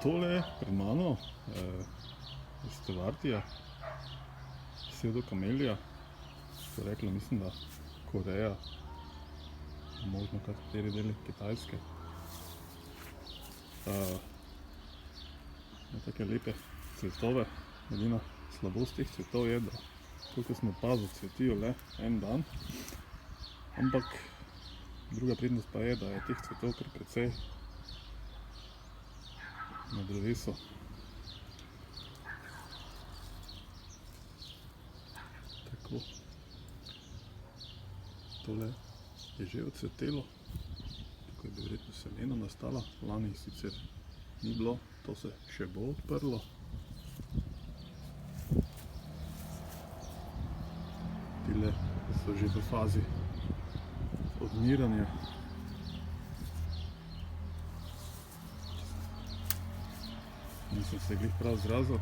Tole pred mano je Stevartija, pseudokamelija, to rekla mislim, da Koreja, možno kateri deli Kitajske. Ima take lepe cvetove, edina slabost teh cvetov je, da koliko sem opazil, cvetijo le en dan, ampak druga prednost pa je, da je teh cvetov kar precej na drevesu. Tako, tole je že odcvetelo, tukaj bi verjetno semena nastala, lani sicer ni bilo, to se še bo odprlo. Tile so že v fazi odmiranja. Nisem se glih prav izrazil.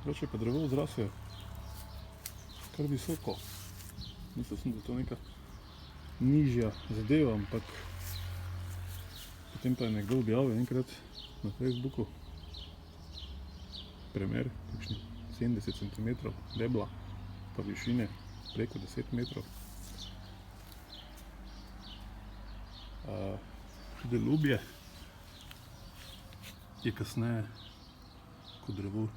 Drugače pa drevo zraslo kar visoko. Mislil sem, da je to neka nižja zadeva, ampak potem pa je nekdo objavil enkrat na Facebooku primer kakšnih 70 cm debla, pa višine preko 10 metrov. Tudi lubje je kasneje, ko drevo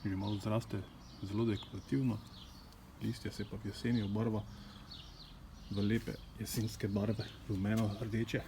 že malo zraste, zelo dekorativno, listja se pa v jeseni obarva v lepe jesenske barve, rumeno rdeče.